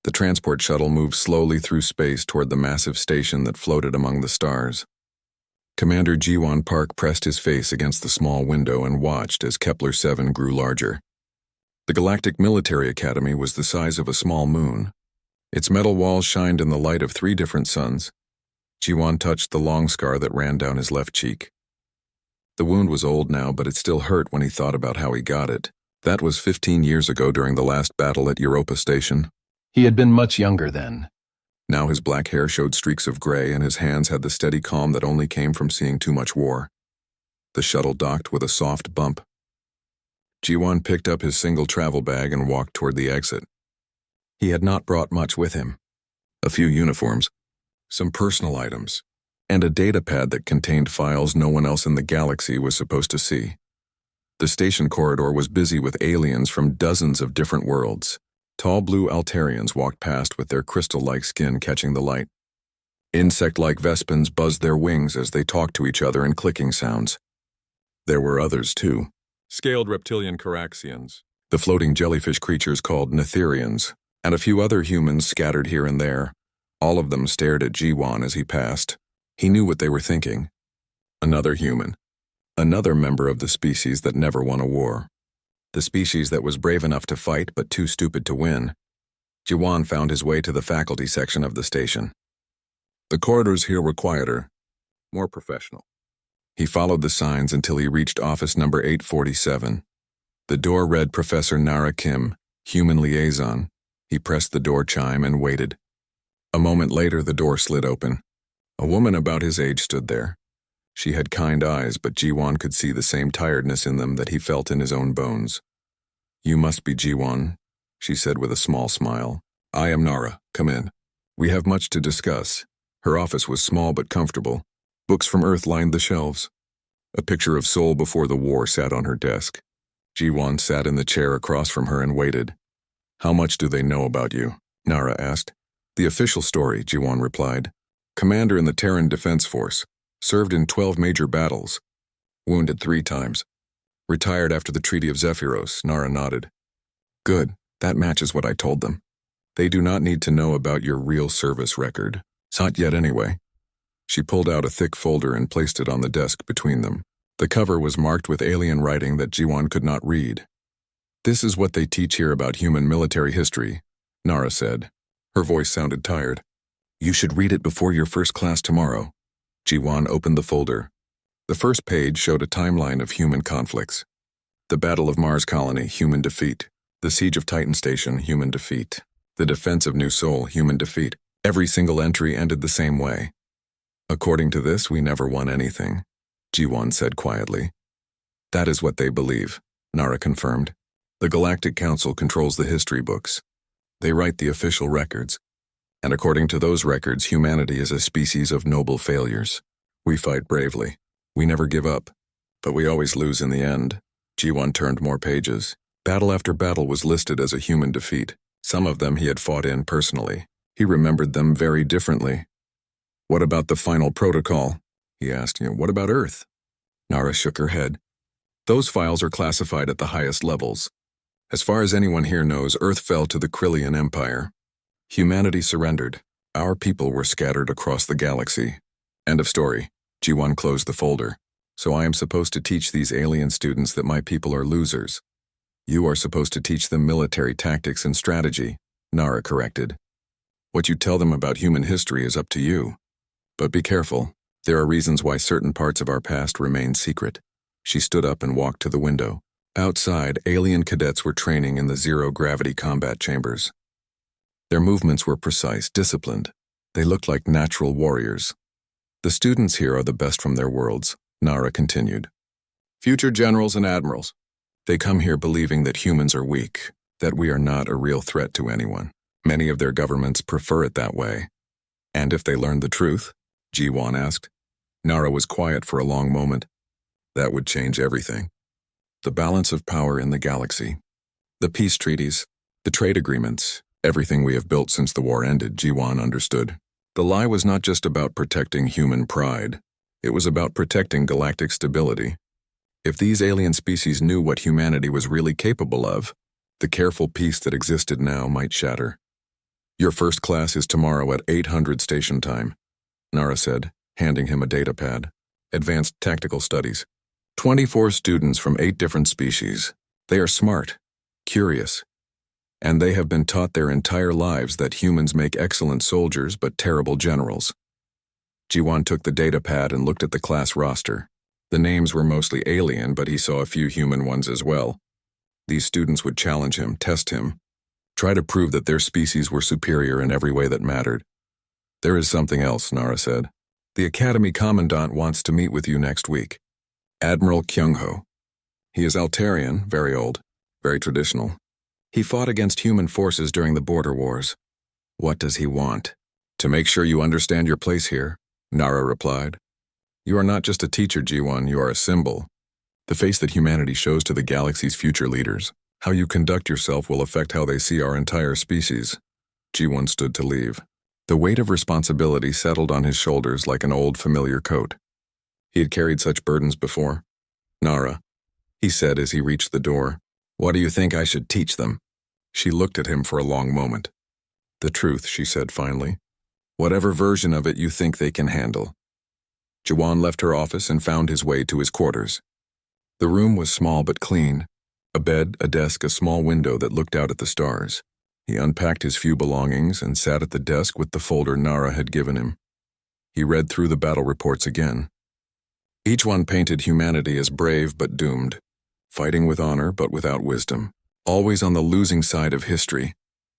The transport shuttle moved slowly through space toward the massive station that floated among the stars. Commander Jiwon Park pressed his face against the small window and watched as Kepler-7 grew larger. The Galactic Military Academy was the size of a small moon. Its metal walls shined in the light of 3 different suns. Jiwon touched the long scar that ran down his left cheek. The wound was old now, but it still hurt when he thought about how he got it. That was 15 years ago during the last battle at Europa Station. He had been much younger then. Now his black hair showed streaks of gray and his hands had the steady calm that only came from seeing too much war. The shuttle docked with a soft bump. Jiwon picked up his single travel bag and walked toward the exit. He had not brought much with him. A few uniforms, some personal items, and a data pad that contained files no one else in the galaxy was supposed to see. The station corridor was busy with aliens from dozens of different worlds. Tall blue Altarians walked past with their crystal-like skin catching the light. Insect-like Vespins buzzed their wings as they talked to each other in clicking sounds. There were others, too. Scaled reptilian Caraxians, the floating jellyfish creatures called Netherians, and a few other humans scattered here and there. All of them stared at Jiwon as he passed. He knew what they were thinking. Another human. Another member of the species that never won a war. The species that was brave enough to fight but too stupid to win. Jiwon found his way to the faculty section of the station. The corridors here were quieter, more professional. He followed the signs until he reached office number 847. The door read Professor Nara Kim, Human Liaison. He pressed the door chime and waited. A moment later, the door slid open. A woman about his age stood there. She had kind eyes, but Jiwon could see the same tiredness in them that he felt in his own bones. "You must be Jiwon," she said with a small smile. "I am Nara. Come in. We have much to discuss." Her office was small but comfortable. Books from Earth lined the shelves. A picture of Seoul before the war sat on her desk. Jiwon sat in the chair across from her and waited. "How much do they know about you?" Nara asked. "The official story," Jiwon replied. "Commander in the Terran Defense Force. Served in 12 major battles. Wounded 3 times. Retired after the Treaty of Zephyros," Nara nodded. "Good, that matches what I told them. They do not need to know about your real service record. Not yet anyway." She pulled out a thick folder and placed it on the desk between them. The cover was marked with alien writing that Jiwon could not read. "This is what they teach here about human military history," Nara said. Her voice sounded tired. "You should read it before your first class tomorrow." Jiwon opened the folder. The first page showed a timeline of human conflicts. The Battle of Mars Colony, human defeat. The Siege of Titan Station, human defeat. The Defense of New Seoul, human defeat. Every single entry ended the same way. "According to this, we never won anything," Jiwon said quietly. "That is what they believe," Nara confirmed. "The Galactic Council controls the history books. They write the official records. And according to those records, humanity is a species of noble failures. We fight bravely. We never give up. But we always lose in the end." Jiwon turned more pages. Battle after battle was listed as a human defeat. Some of them he had fought in personally. He remembered them very differently. "What about the final protocol?" he asked. "What about Earth?" Nara shook her head. "Those files are classified at the highest levels. As far as anyone here knows, Earth fell to the Krillian Empire. Humanity surrendered. Our people were scattered across the galaxy. End of story." Jiwon closed the folder. "So I am supposed to teach these alien students that my people are losers. You are supposed to teach them military tactics and strategy," Nara corrected. "What you tell them about human history is up to you. But be careful. There are reasons why certain parts of our past remain secret." She stood up and walked to the window. Outside, alien cadets were training in the zero-gravity combat chambers. Their movements were precise, disciplined. They looked like natural warriors. "The students here are the best from their worlds," Nara continued. "Future generals and admirals. They come here believing that humans are weak, that we are not a real threat to anyone. Many of their governments prefer it that way." "And if they learned the truth?" Jiwon asked. Nara was quiet for a long moment. "That would change everything. The balance of power in the galaxy. The peace treaties, the trade agreements, everything we have built since the war ended," Jiwon understood. The lie was not just about protecting human pride. It was about protecting galactic stability. If these alien species knew what humanity was really capable of, the careful peace that existed now might shatter. Your first class is tomorrow at 800 station time, Nara said, handing him a data pad. Advanced Tactical Studies. 24 students from 8 different species. They are smart, curious, and they have been taught their entire lives that humans make excellent soldiers but terrible generals. Jiwan took the data pad and looked at the class roster. The names were mostly alien, but he saw a few human ones as well. These students would challenge him, test him, try to prove that their species were superior in every way that mattered. There is something else, Nara said. The Academy Commandant wants to meet with you next week. Admiral Kyung-ho. He is Altarian, very old, very traditional. He fought against human forces during the border wars. What does he want? To make sure you understand your place here, Nara replied. You are not just a teacher, Jiwan, you are a symbol. The face that humanity shows to the galaxy's future leaders. How you conduct yourself will affect how they see our entire species. Jiwan stood to leave. The weight of responsibility settled on his shoulders like an old familiar coat. He had carried such burdens before. Nara, he said as he reached the door. What do you think I should teach them? She looked at him for a long moment. The truth, she said finally. Whatever version of it you think they can handle. Jiwan left her office and found his way to his quarters. The room was small but clean. A bed, a desk, a small window that looked out at the stars. He unpacked his few belongings and sat at the desk with the folder Nara had given him. He read through the battle reports again. Each one painted humanity as brave but doomed, fighting with honor but without wisdom, always on the losing side of history.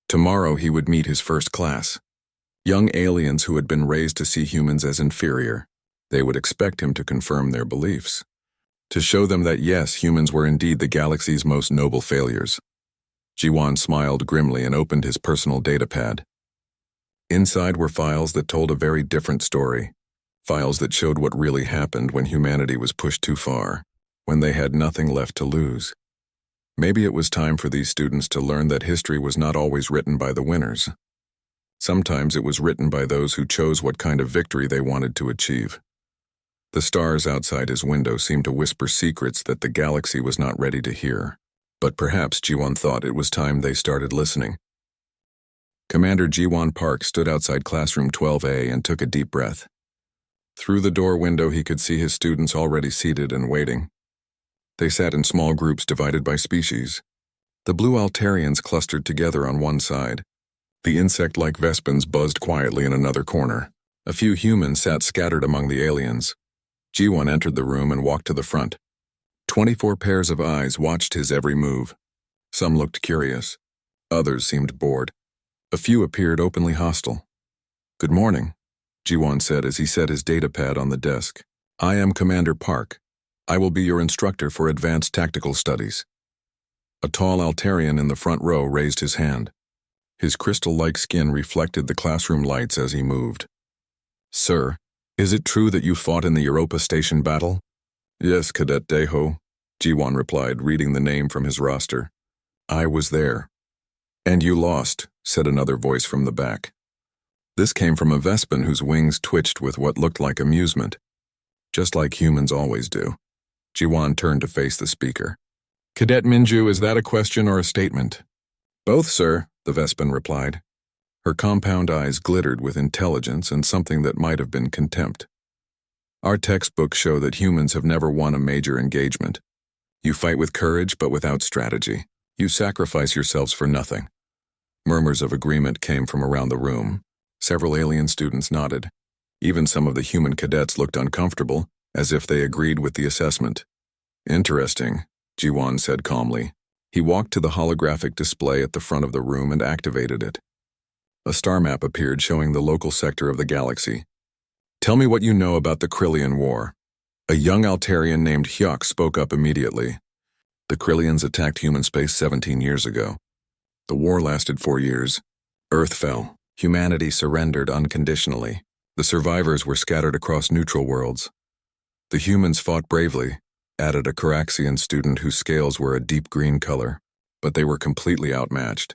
Tomorrow he would meet his first class. Young aliens who had been raised to see humans as inferior. They would expect him to confirm their beliefs. To show them that yes, humans were indeed the galaxy's most noble failures. Jiwan smiled grimly and opened his personal data pad. Inside were files that told a very different story. Files that showed what really happened when humanity was pushed too far, when they had nothing left to lose. Maybe it was time for these students to learn that history was not always written by the winners. Sometimes it was written by those who chose what kind of victory they wanted to achieve. The stars outside his window seemed to whisper secrets that the galaxy was not ready to hear. But perhaps Jiwan thought it was time they started listening. Commander Jiwan Park stood outside classroom 12A and took a deep breath. Through the door window he could see his students already seated and waiting. They sat in small groups divided by species. The blue Altarians clustered together on one side. The insect-like Vespens buzzed quietly in another corner. A few humans sat scattered among the aliens. Jiwan entered the room and walked to the front. 24 pairs of eyes watched his every move. Some looked curious. Others seemed bored. A few appeared openly hostile. Good morning, Jiwan said as he set his data pad on the desk. I am Commander Park. I will be your instructor for Advanced Tactical Studies. A tall Altarian in the front row raised his hand. His crystal-like skin reflected the classroom lights as he moved. Sir, is it true that you fought in the Europa Station battle? Yes, Cadet Deho, Jiwan replied, reading the name from his roster. I was there. And you lost, said another voice from the back. This came from a Vespan whose wings twitched with what looked like amusement. Just like humans always do. Jiwan turned to face the speaker. Cadet Minju, is that a question or a statement? Both, sir, the Vespan replied. Her compound eyes glittered with intelligence and something that might have been contempt. Our textbooks show that humans have never won a major engagement. You fight with courage but without strategy. You sacrifice yourselves for nothing. Murmurs of agreement came from around the room. Several alien students nodded. Even some of the human cadets looked uncomfortable, as if they agreed with the assessment. Interesting, Jiwan said calmly. He walked to the holographic display at the front of the room and activated it. A star map appeared showing the local sector of the galaxy. Tell me what you know about the Krillian War. A young Altarian named Hyuk spoke up immediately. The Krillians attacked human space 17 years ago. The war lasted 4 years. Earth fell. Humanity surrendered unconditionally. The survivors were scattered across neutral worlds. The humans fought bravely, added a Caraxian student whose scales were a deep green color, but they were completely outmatched.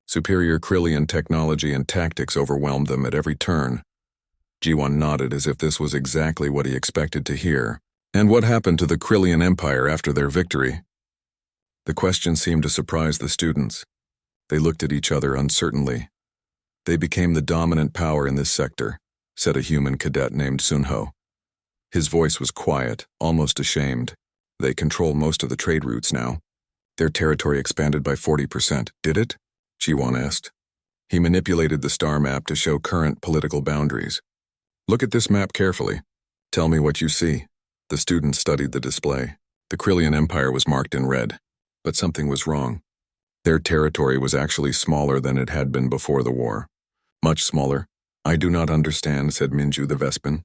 Superior Krillian technology and tactics overwhelmed them at every turn. Jiwan nodded as if this was exactly what he expected to hear. And what happened to the Krillian Empire after their victory? The question seemed to surprise the students. They looked at each other uncertainly. They became the dominant power in this sector, said a human cadet named Sunho. His voice was quiet, almost ashamed. They control most of the trade routes now. Their territory expanded by 40%, did it? Jiwon asked. He manipulated the star map to show current political boundaries. Look at this map carefully. Tell me what you see. The student studied the display. The Krillian Empire was marked in red, but something was wrong. Their territory was actually smaller than it had been before the war. Much smaller. I do not understand, said Minju the Vespin.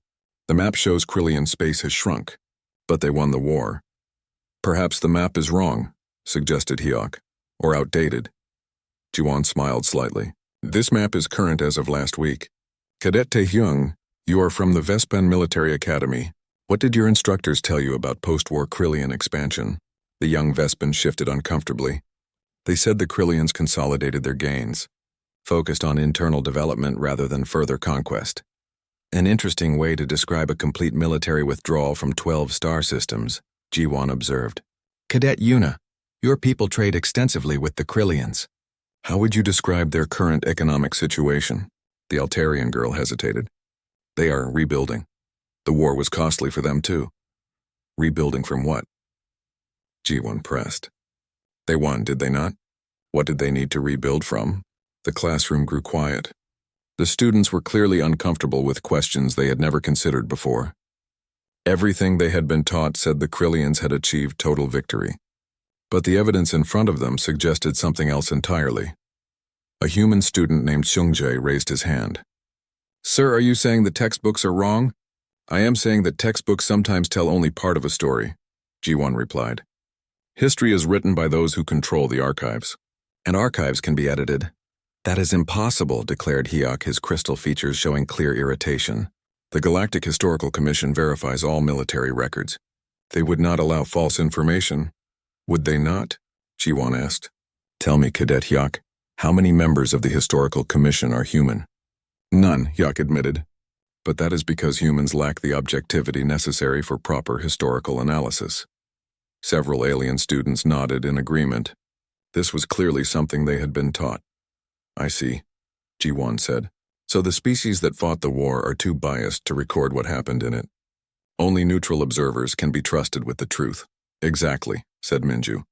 The map shows Krillian space has shrunk, but they won the war. Perhaps the map is wrong, suggested Hyuk, or outdated. Jiwon smiled slightly. This map is current as of last week. Cadet Taehyung, you are from the Vespan Military Academy. What did your instructors tell you about post-war Krillian expansion? The young Vespan shifted uncomfortably. They said the Krillians consolidated their gains, focused on internal development rather than further conquest. An interesting way to describe a complete military withdrawal from 12 star systems, Jiwon observed. Cadet Yuna, your people trade extensively with the Krillians. How would you describe their current economic situation? The Altarian girl hesitated. They are rebuilding. The war was costly for them too. Rebuilding from what? Jiwon pressed. They won, did they not? What did they need to rebuild from? The classroom grew quiet. The students were clearly uncomfortable with questions they had never considered before. Everything they had been taught said the Krillians had achieved total victory. But the evidence in front of them suggested something else entirely. A human student named Seungjae raised his hand. Sir, are you saying the textbooks are wrong? I am saying that textbooks sometimes tell only part of a story, Jiwon replied. History is written by those who control the archives. And archives can be edited. That is impossible, declared Hyuk, his crystal features showing clear irritation. The Galactic Historical Commission verifies all military records. They would not allow false information. Would they not? Jiwon asked. Tell me, Cadet Hyuk, how many members of the Historical Commission are human? None, Hyuk admitted. But that is because humans lack the objectivity necessary for proper historical analysis. Several alien students nodded in agreement. This was clearly something they had been taught. I see, Jiwon said. So the species that fought the war are too biased to record what happened in it. Only neutral observers can be trusted with the truth. Exactly, said Minju.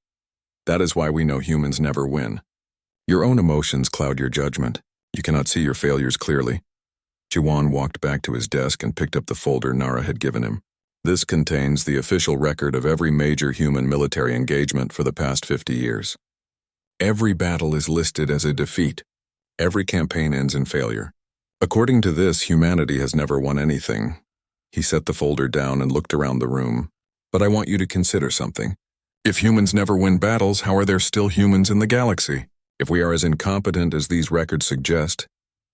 That is why we know humans never win. Your own emotions cloud your judgment. You cannot see your failures clearly. Jiwon walked back to his desk and picked up the folder Nara had given him. This contains the official record of every major human military engagement for the past 50 years. Every battle is listed as a defeat. Every campaign ends in failure. According to this, humanity has never won anything. He set the folder down and looked around the room. But I want you to consider something. If humans never win battles, how are there still humans in the galaxy? If we are as incompetent as these records suggest,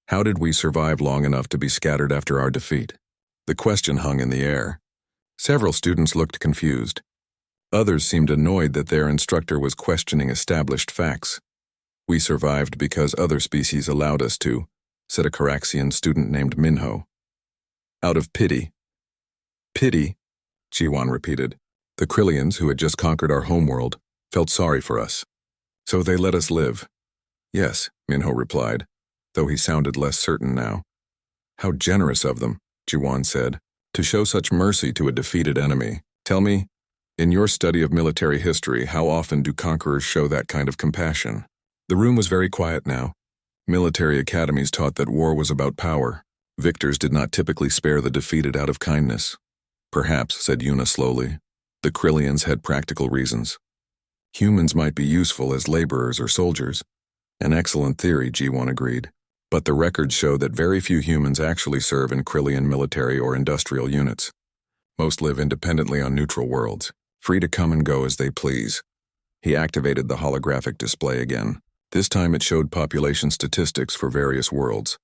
how did we survive long enough to be scattered after our defeat? The question hung in the air. Several students looked confused. Others seemed annoyed that their instructor was questioning established facts. We survived because other species allowed us to, said a Caraxian student named Minho. Out of pity. Pity, Jiwon repeated. The Krillians, who had just conquered our homeworld, felt sorry for us. So they let us live. Yes, Minho replied, though he sounded less certain now. How generous of them, Jiwon said, to show such mercy to a defeated enemy. Tell me, in your study of military history, how often do conquerors show that kind of compassion? The room was very quiet now. Military academies taught that war was about power. Victors did not typically spare the defeated out of kindness. Perhaps, said Yuna slowly, the Krillians had practical reasons. Humans might be useful as laborers or soldiers. An excellent theory, Jiwon agreed. But the records show that very few humans actually serve in Krillian military or industrial units. Most live independently on neutral worlds, free to come and go as they please. He activated the holographic display again. This time it showed population statistics for various worlds.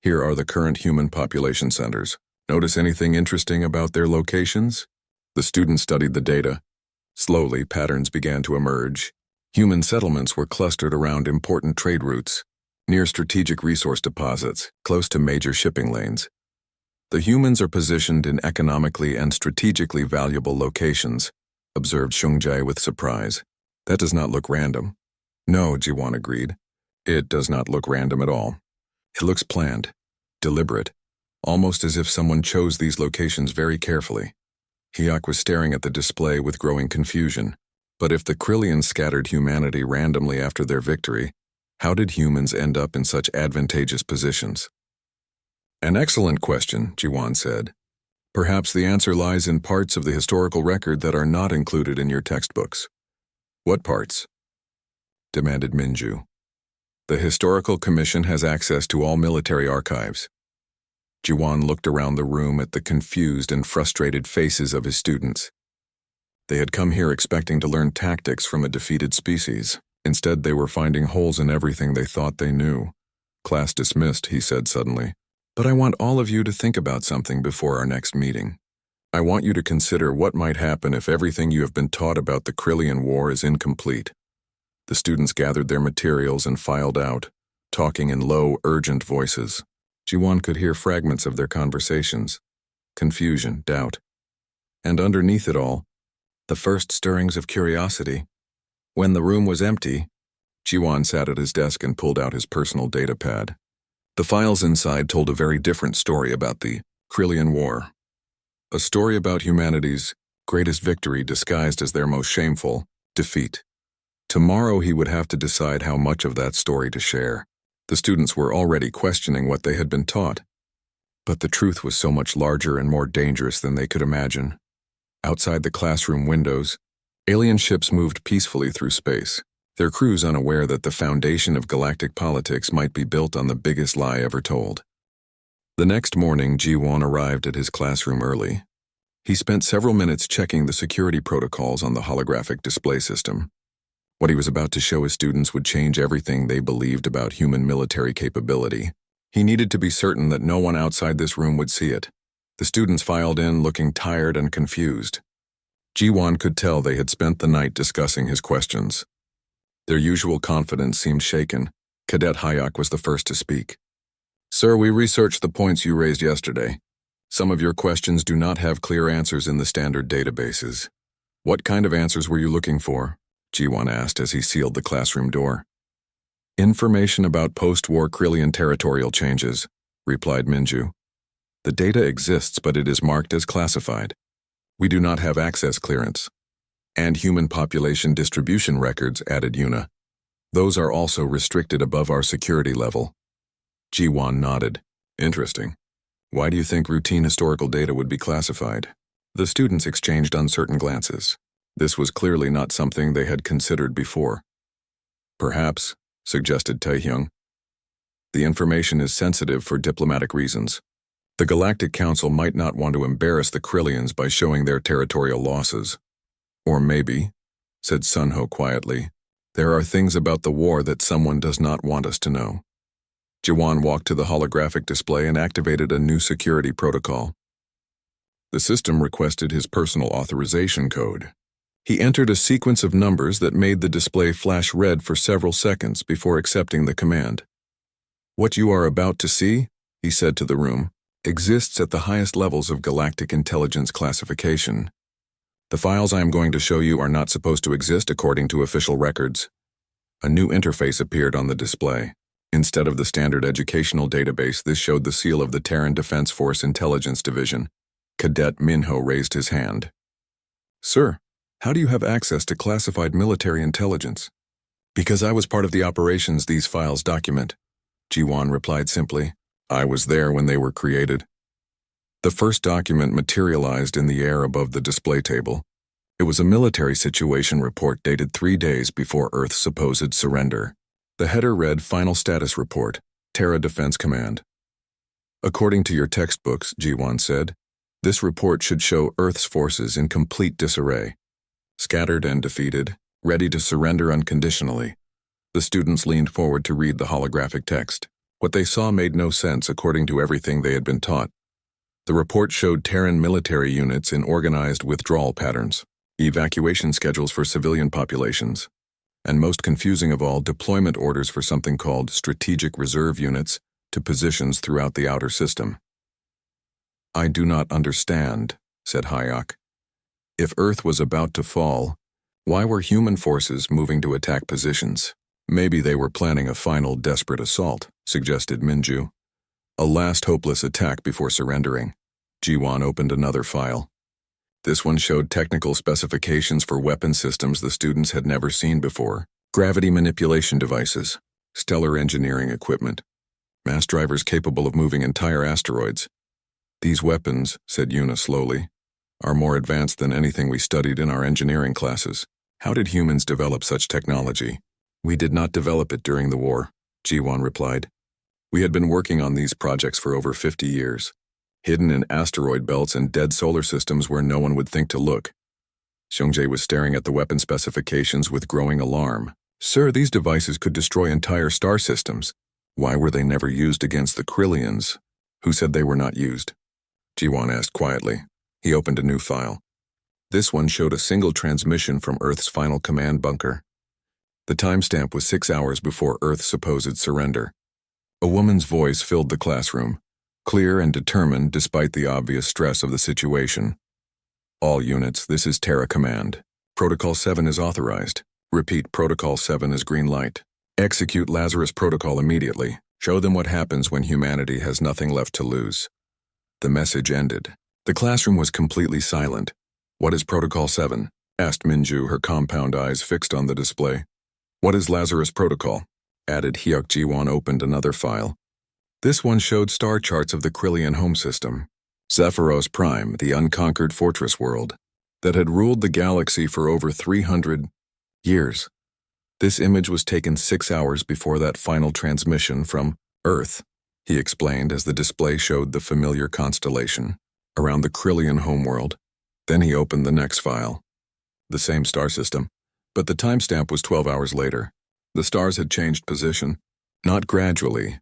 Here are the current human population centers. Notice anything interesting about their locations? The students studied the data. Slowly, patterns began to emerge. Human settlements were clustered around important trade routes, near strategic resource deposits, close to major shipping lanes. The humans are positioned in economically and strategically valuable locations, observed Seungjae with surprise. That does not look random. No, Jiwon agreed. It does not look random at all. It looks planned, deliberate, almost as if someone chose these locations very carefully. Hyok was staring at the display with growing confusion. But if the Krillians scattered humanity randomly after their victory, how did humans end up in such advantageous positions? An excellent question, Jiwan said. Perhaps the answer lies in parts of the historical record that are not included in your textbooks. What parts? Demanded Minju. The Historical Commission has access to all military archives. Jiwan looked around the room at the confused and frustrated faces of his students. They had come here expecting to learn tactics from a defeated species. Instead, they were finding holes in everything they thought they knew. Class dismissed, he said suddenly. But I want all of you to think about something before our next meeting. I want you to consider what might happen if everything you have been taught about the Krillian War is incomplete. The students gathered their materials and filed out, talking in low, urgent voices. Jiwan could hear fragments of their conversations. Confusion, doubt. And underneath it all, the first stirrings of curiosity. When the room was empty, Jiwan sat at his desk and pulled out his personal data pad. The files inside told a very different story about the Krillian War. A story about humanity's greatest victory disguised as their most shameful defeat. Tomorrow he would have to decide how much of that story to share. The students were already questioning what they had been taught. But the truth was so much larger and more dangerous than they could imagine. Outside the classroom windows, alien ships moved peacefully through space, their crews unaware that the foundation of galactic politics might be built on the biggest lie ever told. The next morning, Ji-won arrived at his classroom early. He spent several minutes checking the security protocols on the holographic display system. What he was about to show his students would change everything they believed about human military capability. He needed to be certain that no one outside this room would see it. The students filed in looking tired and confused. Ji-won could tell they had spent the night discussing his questions. Their usual confidence seemed shaken. Cadet Hyok was the first to speak. Sir, we researched the points you raised yesterday. Some of your questions do not have clear answers in the standard databases. What kind of answers were you looking for? Ji-won asked as he sealed the classroom door. Information about post-war Krillian territorial changes, replied Minju. The data exists, but it is marked as classified. We do not have access clearance. And human population distribution records, added Yuna. Those are also restricted above our security level. Ji-won nodded. Interesting. Why do you think routine historical data would be classified? The students exchanged uncertain glances. This was clearly not something they had considered before. Perhaps, suggested Taehyung. The information is sensitive for diplomatic reasons. The Galactic Council might not want to embarrass the Krillians by showing their territorial losses. Or maybe, said Sunho quietly, there are things about the war that someone does not want us to know. Jiwan walked to the holographic display and activated a new security protocol. The system requested his personal authorization code. He entered a sequence of numbers that made the display flash red for several seconds before accepting the command. What you are about to see, he said to the room, exists at the highest levels of galactic intelligence classification. The files I am going to show you are not supposed to exist according to official records. A new interface appeared on the display. Instead of the standard educational database, this showed the seal of the Terran Defense Force Intelligence Division. Cadet Minho raised his hand. Sir, how do you have access to classified military intelligence? Because I was part of the operations these files document, Ji-won replied simply. I was there when they were created. The first document materialized in the air above the display table. It was a military situation report dated 3 days before Earth's supposed surrender. The header read, Final Status Report, Terra Defense Command. According to your textbooks, Ji-won said, this report should show Earth's forces in complete disarray. Scattered and defeated, ready to surrender unconditionally. The students leaned forward to read the holographic text. What they saw made no sense according to everything they had been taught. The report showed Terran military units in organized withdrawal patterns, evacuation schedules for civilian populations, and most confusing of all, deployment orders for something called strategic reserve units to positions throughout the outer system. I do not understand, said Hyok. If Earth was about to fall, why were human forces moving to attack positions? Maybe they were planning a final desperate assault, suggested Minju. A last hopeless attack before surrendering. Jiwon opened another file. This one showed technical specifications for weapon systems the students had never seen before. Gravity manipulation devices, stellar engineering equipment, mass drivers capable of moving entire asteroids. These weapons, said Yuna slowly, are more advanced than anything we studied in our engineering classes. How did humans develop such technology? We did not develop it during the war, Jiwon replied. We had been working on these projects for over 50 years, hidden in asteroid belts and dead solar systems where no one would think to look. Seungjae was staring at the weapon specifications with growing alarm. Sir, these devices could destroy entire star systems. Why were they never used against the Krillians? Who said they were not used? Jiwon asked quietly. He opened a new file. This one showed a single transmission from Earth's final command bunker. The timestamp was 6 hours before Earth's supposed surrender. A woman's voice filled the classroom, clear and determined despite the obvious stress of the situation. All units, this is Terra Command. Protocol 7 is authorized. Repeat, Protocol 7 is green light. Execute Lazarus Protocol immediately. Show them what happens when humanity has nothing left to lose. The message ended. The classroom was completely silent. What is Protocol 7? Asked Minju, her compound eyes fixed on the display. What is Lazarus Protocol? Added Hyuk. Jiwon opened another file. This one showed star charts of the Krillian home system. Zephyros Prime, the unconquered fortress world, that had ruled the galaxy for over 300 years. This image was taken 6 hours before that final transmission from Earth, he explained as the display showed the familiar constellation around the Krillian homeworld. Then he opened the next file. The same star system, but the timestamp was 12 hours later. The stars had changed position, not gradually,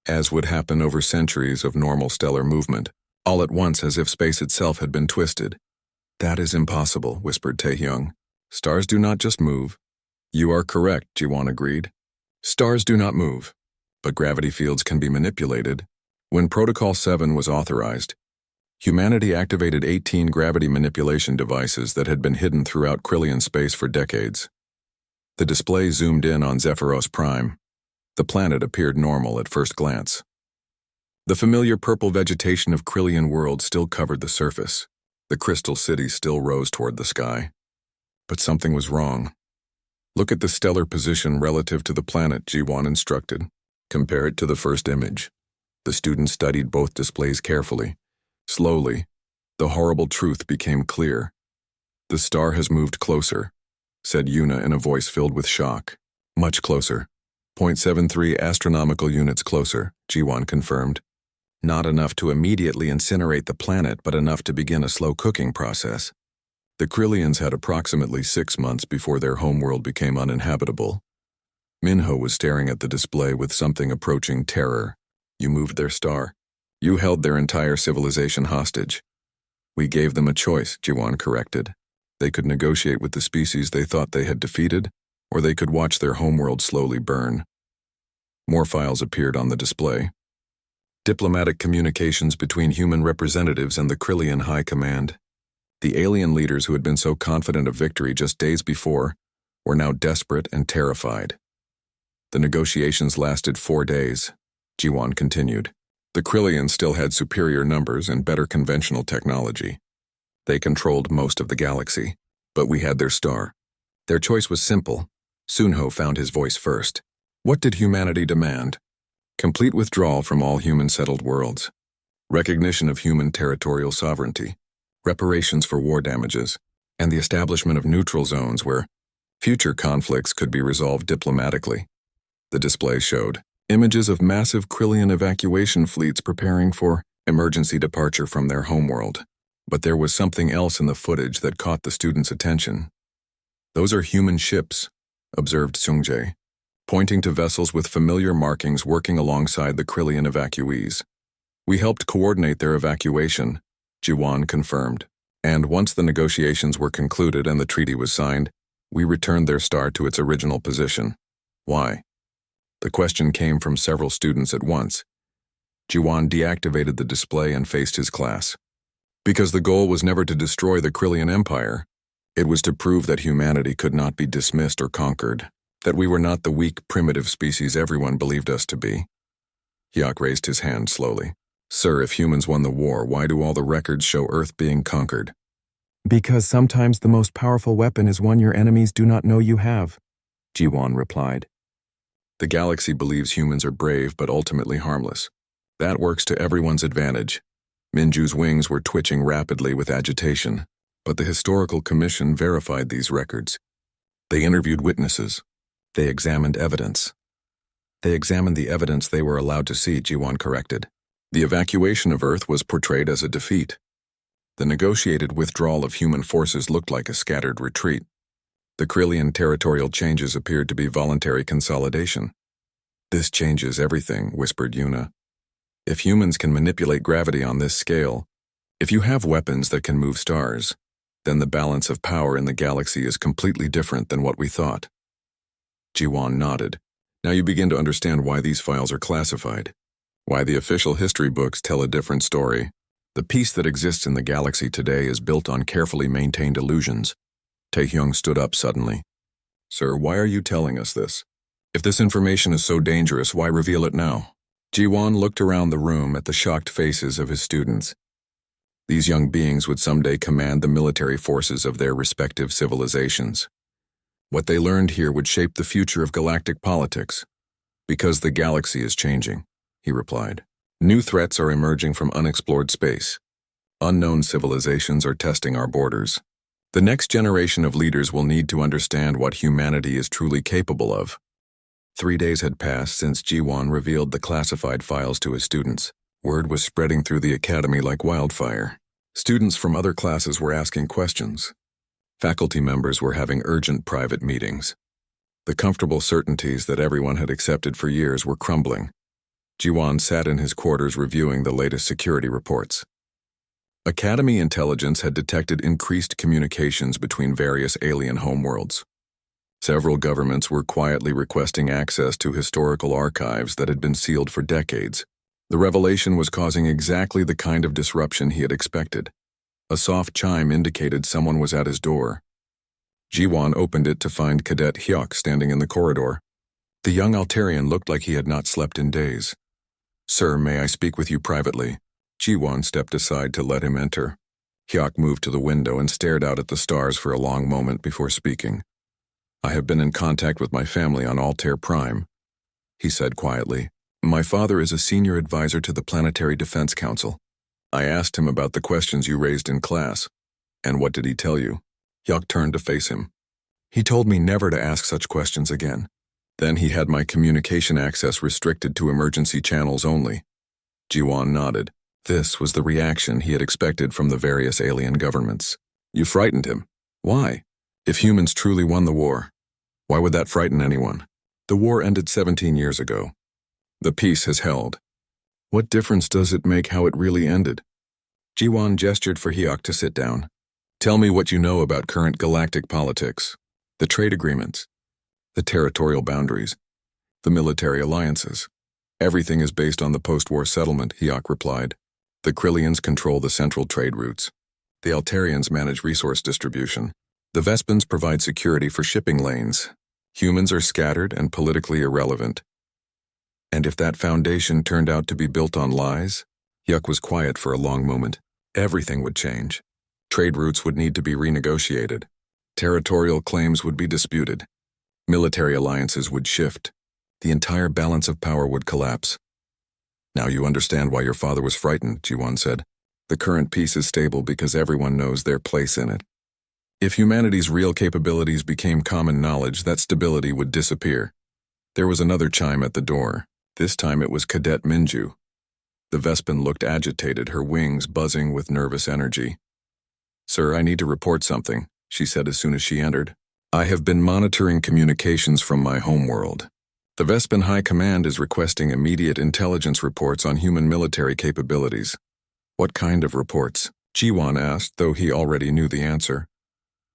as would happen over centuries of normal stellar movement, all at once as if space itself had been twisted. That is impossible, whispered Taehyung. Stars do not just move. You are correct, Jiwon agreed. Stars do not move, but gravity fields can be manipulated. When Protocol 7 was authorized, humanity activated 18 gravity manipulation devices that had been hidden throughout Krillian space for decades. The display zoomed in on Zephyros Prime. The planet appeared normal at first glance. The familiar purple vegetation of Krillian world still covered the surface. The crystal city still rose toward the sky. But something was wrong. Look at the stellar position relative to the planet, Jiwon instructed. Compare it to the first image. The student studied both displays carefully. Slowly, the horrible truth became clear. The star has moved closer, said Yuna in a voice filled with shock. Much closer. 0.73 astronomical units closer, Jiwon confirmed. Not enough to immediately incinerate the planet, but enough to begin a slow cooking process. The Krillians had approximately 6 months before their homeworld became uninhabitable. Minho was staring at the display with something approaching terror. You moved their star. You held their entire civilization hostage. We gave them a choice, Jiwon corrected. They could negotiate with the species they thought they had defeated, or they could watch their homeworld slowly burn. More files appeared on the display. Diplomatic communications between human representatives and the Krillian High Command. The alien leaders who had been so confident of victory just days before were now desperate and terrified. The negotiations lasted 4 days. Jiwon continued. The Krillians still had superior numbers and better conventional technology. They controlled most of the galaxy, but we had their star. Their choice was simple. Sunho found his voice first. What did humanity demand? Complete withdrawal from all human-settled worlds. Recognition of human territorial sovereignty. Reparations for war damages, and the establishment of neutral zones where future conflicts could be resolved diplomatically. The display showed images of massive Krillian evacuation fleets preparing for emergency departure from their homeworld. But there was something else in the footage that caught the students' attention. Those are human ships, observed Seungjae, pointing to vessels with familiar markings working alongside the Krillian evacuees. We helped coordinate their evacuation, Jiwon confirmed. And once the negotiations were concluded and the treaty was signed, we returned their star to its original position. Why? The question came from several students at once. Jiwon deactivated the display and faced his class. Because the goal was never to destroy the Krillian Empire. It was to prove that humanity could not be dismissed or conquered. That we were not the weak, primitive species everyone believed us to be. Hyok raised his hand slowly. Sir, if humans won the war, why do all the records show Earth being conquered? Because sometimes the most powerful weapon is one your enemies do not know you have, Jiwon replied. The galaxy believes humans are brave but ultimately harmless. That works to everyone's advantage. Minju's wings were twitching rapidly with agitation, but the Historical Commission verified these records. They interviewed witnesses. They examined evidence. They examined the evidence they were allowed to see, Jiwon corrected. The evacuation of Earth was portrayed as a defeat. The negotiated withdrawal of human forces looked like a scattered retreat. The Krillian territorial changes appeared to be voluntary consolidation. This changes everything, whispered Yuna. If humans can manipulate gravity on this scale, if you have weapons that can move stars, then the balance of power in the galaxy is completely different than what we thought. Jiwon nodded. Now you begin to understand why these files are classified. Why the official history books tell a different story. The peace that exists in the galaxy today is built on carefully maintained illusions. Taehyung stood up suddenly. Sir, why are you telling us this? If this information is so dangerous, why reveal it now? Jiwon looked around the room at the shocked faces of his students. These young beings would someday command the military forces of their respective civilizations. What they learned here would shape the future of galactic politics. Because the galaxy is changing, he replied. New threats are emerging from unexplored space. Unknown civilizations are testing our borders. The next generation of leaders will need to understand what humanity is truly capable of. 3 days had passed since Jiwon revealed the classified files to his students. Word was spreading through the academy like wildfire. Students from other classes were asking questions. Faculty members were having urgent private meetings. The comfortable certainties that everyone had accepted for years were crumbling. Jiwon sat in his quarters reviewing the latest security reports. Academy intelligence had detected increased communications between various alien homeworlds. Several governments were quietly requesting access to historical archives that had been sealed for decades. The revelation was causing exactly the kind of disruption he had expected. A soft chime indicated someone was at his door. Jiwon opened it to find Cadet Hyuk standing in the corridor. The young Altarian looked like he had not slept in days. Sir, may I speak with you privately? Jiwon stepped aside to let him enter. Hyuk moved to the window and stared out at the stars for a long moment before speaking. I have been in contact with my family on Altair Prime, he said quietly. My father is a senior advisor to the Planetary Defense Council. I asked him about the questions you raised in class. And what did he tell you? Hyuk turned to face him. He told me never to ask such questions again. Then he had my communication access restricted to emergency channels only. Jiwon nodded. This was the reaction he had expected from the various alien governments. You frightened him. Why? If humans truly won the war, why would that frighten anyone? The war ended 17 years ago. The peace has held. What difference does it make how it really ended? Jiwon gestured for Hyuk to sit down. Tell me what you know about current galactic politics, the trade agreements, the territorial boundaries, the military alliances. Everything is based on the post-war settlement, Hyuk replied. The Krillians control the central trade routes. The Altarians manage resource distribution. The Vespans provide security for shipping lanes. Humans are scattered and politically irrelevant. And if that foundation turned out to be built on lies? Hyuk was quiet for a long moment. Everything would change. Trade routes would need to be renegotiated. Territorial claims would be disputed. Military alliances would shift. The entire balance of power would collapse. Now you understand why your father was frightened, Jiwon said. The current peace is stable because everyone knows their place in it. If humanity's real capabilities became common knowledge, that stability would disappear. There was another chime at the door. This time it was Cadet Minju. The Vespan looked agitated, her wings buzzing with nervous energy. Sir, I need to report something, she said as soon as she entered. I have been monitoring communications from my homeworld. The Vespan High Command is requesting immediate intelligence reports on human military capabilities. What kind of reports? Jiwon asked, though he already knew the answer.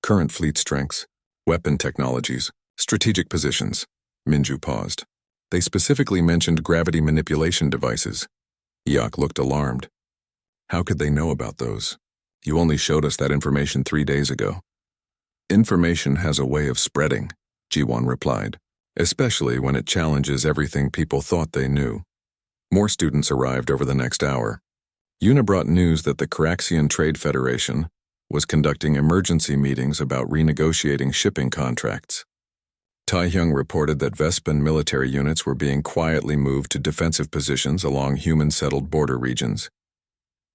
Current fleet strengths, weapon technologies, strategic positions. Minju paused. They specifically mentioned gravity manipulation devices. Hyuk looked alarmed. How could they know about those? You only showed us that information 3 days ago. Information has a way of spreading, Jiwon replied. especially when it challenges everything people thought they knew. More students arrived over the next hour. Yuna brought news that the Caraxian Trade Federation was conducting emergency meetings about renegotiating shipping contracts. Taehyung reported that Vespan military units were being quietly moved to defensive positions along human-settled border regions.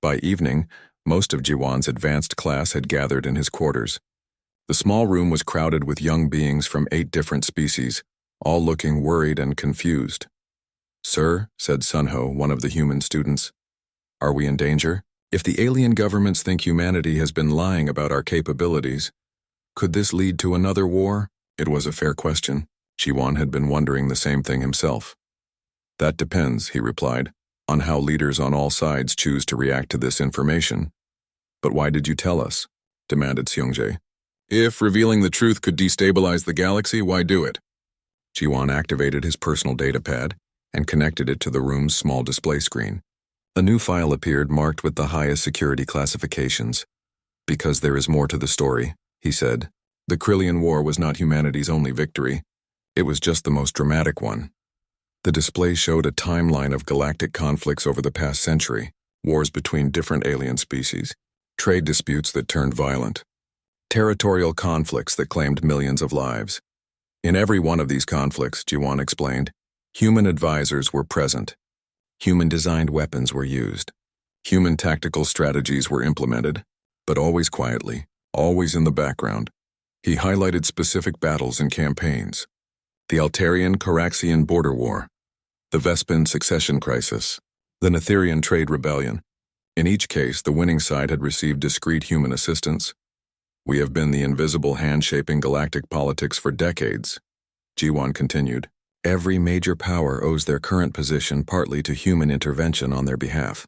By evening, most of Jiwon's advanced class had gathered in his quarters. The small room was crowded with young beings from 8 different species, all looking worried and confused. "Sir," said Sunho, one of the human students, "are we in danger? If the alien governments think humanity has been lying about our capabilities, could this lead to another war?" It was a fair question. Jiwon had been wondering the same thing himself. "That depends," he replied, "on how leaders on all sides choose to react to this information." "But why did you tell us?" demanded Seungjae. "If revealing the truth could destabilize the galaxy, why do it?" Jiwon activated his personal data pad and connected it to the room's small display screen. A new file appeared marked with the highest security classifications. "Because there is more to the story," he said. "The Krillian War was not humanity's only victory. It was just the most dramatic one." The display showed a timeline of galactic conflicts over the past century, wars between different alien species, trade disputes that turned violent, territorial conflicts that claimed millions of lives. In every one of these conflicts, Jiwon explained, human advisors were present. Human-designed weapons were used. Human tactical strategies were implemented, but always quietly, always in the background. He highlighted specific battles and campaigns: the Altarian-Caraxian border war, the Vespan succession crisis, the Netherian trade rebellion. In each case, the winning side had received discreet human assistance. "We have been the invisible hand shaping galactic politics for decades," Jiwon continued. "Every major power owes their current position partly to human intervention on their behalf."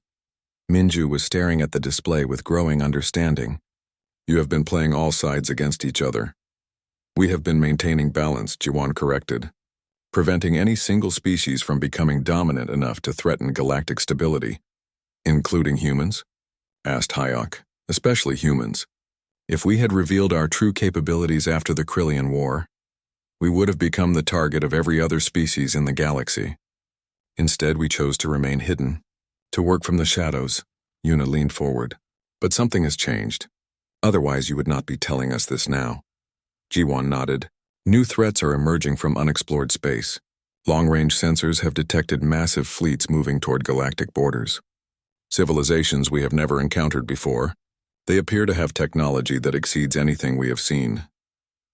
Minju was staring at the display with growing understanding. "You have been playing all sides against each other." "We have been maintaining balance," Jiwon corrected, "preventing any single species from becoming dominant enough to threaten galactic stability." "Including humans?" asked Hyok. "Especially humans. If we had revealed our true capabilities after the Krillian War, we would have become the target of every other species in the galaxy. Instead, we chose to remain hidden, to work from the shadows." Yuna leaned forward. "But something has changed. Otherwise, you would not be telling us this now." Jiwon nodded. "New threats are emerging from unexplored space. Long-range sensors have detected massive fleets moving toward galactic borders. Civilizations we have never encountered before. They appear to have technology that exceeds anything we have seen."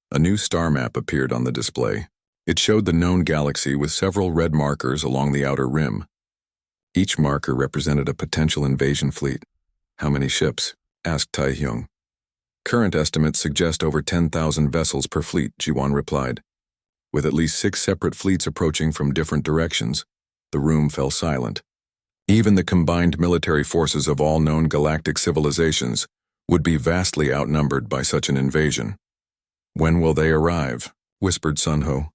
A new star map appeared on the display. It showed the known galaxy with several red markers along the outer rim. Each marker represented a potential invasion fleet. "How many ships?" asked Taehyung. "Current estimates suggest over 10,000 vessels per fleet," Jiwon replied. "With at least 6 separate fleets approaching from different directions." The room fell silent. Even the combined military forces of all known galactic civilizations would be vastly outnumbered by such an invasion. "When will they arrive?" whispered Sunho.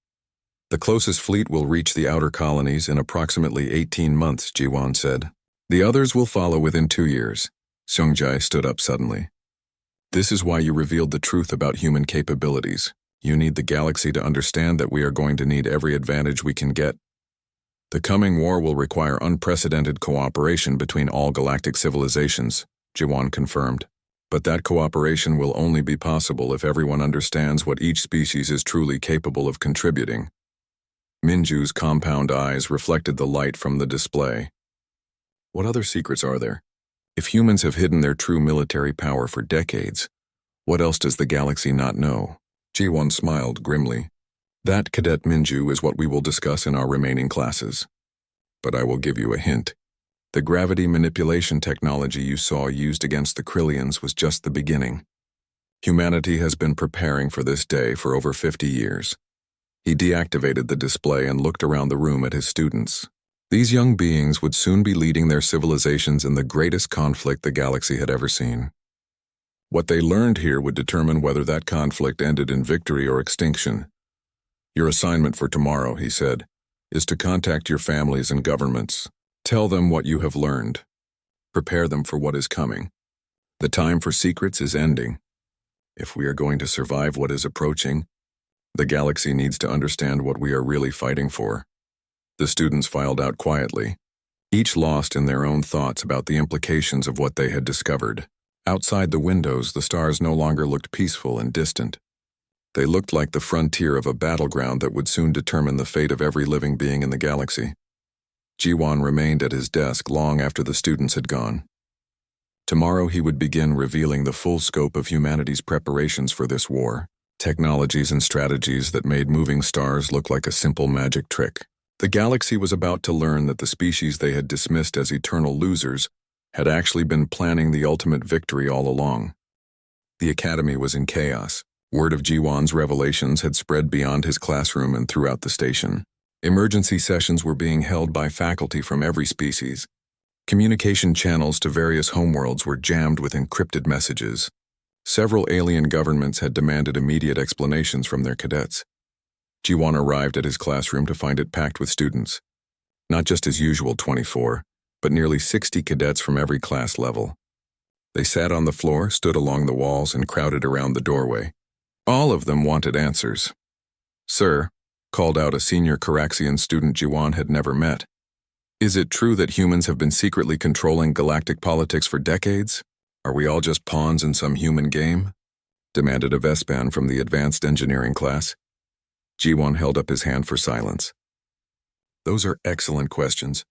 "The closest fleet will reach the outer colonies in approximately 18 months, Jiwon said. "The others will follow within 2 years. Seungjae stood up suddenly. "This is why you revealed the truth about human capabilities. You need the galaxy to understand that we are going to need every advantage we can get. The coming war will require unprecedented cooperation between all galactic civilizations," Jiwon confirmed. "But that cooperation will only be possible if everyone understands what each species is truly capable of contributing." Minju's compound eyes reflected the light from the display. "What other secrets are there? If humans have hidden their true military power for decades, what else does the galaxy not know?" Jiwon smiled grimly. "That, Cadet Minju, is what we will discuss in our remaining classes. But I will give you a hint. The gravity manipulation technology you saw used against the Krillians was just the beginning. Humanity has been preparing for this day for over 50 years. He deactivated the display and looked around the room at his students. These young beings would soon be leading their civilizations in the greatest conflict the galaxy had ever seen. What they learned here would determine whether that conflict ended in victory or extinction. "Your assignment for tomorrow," he said, "is to contact your families and governments. Tell them what you have learned. Prepare them for what is coming. The time for secrets is ending. If we are going to survive what is approaching, The galaxy needs to understand what we are really fighting for. The students filed out quietly, each lost in their own thoughts about the implications of what they had discovered. Outside the windows, the stars no longer looked peaceful and distant. They looked like the frontier of a battleground that would soon determine the fate of every living being in the galaxy. Jiwon remained at his desk long after the students had gone. Tomorrow he would begin revealing the full scope of humanity's preparations for this war, technologies and strategies that made moving stars look like a simple magic trick. The galaxy was about to learn that the species they had dismissed as eternal losers had actually been planning the ultimate victory all along. The academy was in chaos. Word of Jiwon's revelations had spread beyond his classroom and throughout the station. Emergency sessions were being held by faculty from every species. Communication channels to various homeworlds were jammed with encrypted messages. Several alien governments had demanded immediate explanations from their cadets. Jiwon arrived at his classroom to find it packed with students. Not just his usual 24, but nearly 60 cadets from every class level. They sat on the floor, stood along the walls, and crowded around the doorway. All of them wanted answers. "Sir," called out a senior Caraxian student Jiwon had never met, "is it true that humans have been secretly controlling galactic politics for decades? Are we all just pawns in some human game?" demanded a Vespan from the advanced engineering class. Jiwon held up his hand for silence. "Those are excellent questions.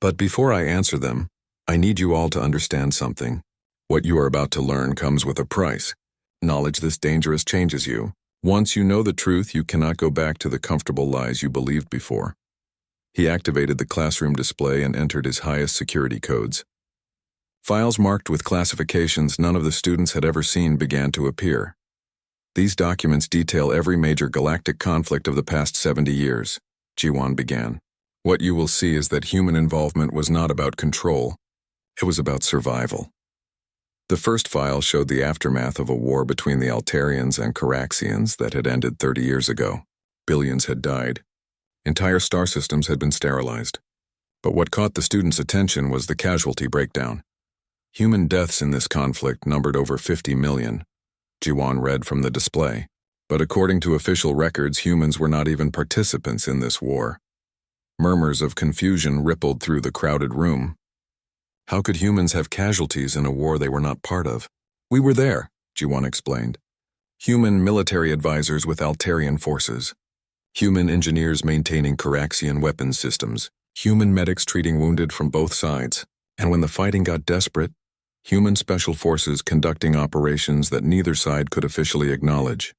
But before I answer them, I need you all to understand something. What you are about to learn comes with a price. Knowledge this dangerous changes you. Once you know the truth, you cannot go back to the comfortable lies you believed before." He activated the classroom display and entered his highest security codes. Files marked with classifications none of the students had ever seen began to appear. These documents detail every major galactic conflict of the past 70 years, Jiwon began. What you will see is that human involvement was not about control. It was about survival. The first file showed the aftermath of a war between the Altarians and Caraxians that had ended 30 years ago. Billions had died. Entire star systems had been sterilized. But what caught the students' attention was the casualty breakdown. Human deaths in this conflict numbered over 50 million. Jiwon read from the display. But according to official records, humans were not even participants in this war. Murmurs of confusion rippled through the crowded room. How could humans have casualties in a war they were not part of? "We were there," Jiwon explained. "Human military advisors with Altarian forces. Human engineers maintaining Caraxian weapons systems. Human medics treating wounded from both sides. And when the fighting got desperate, human special forces conducting operations that neither side could officially acknowledge."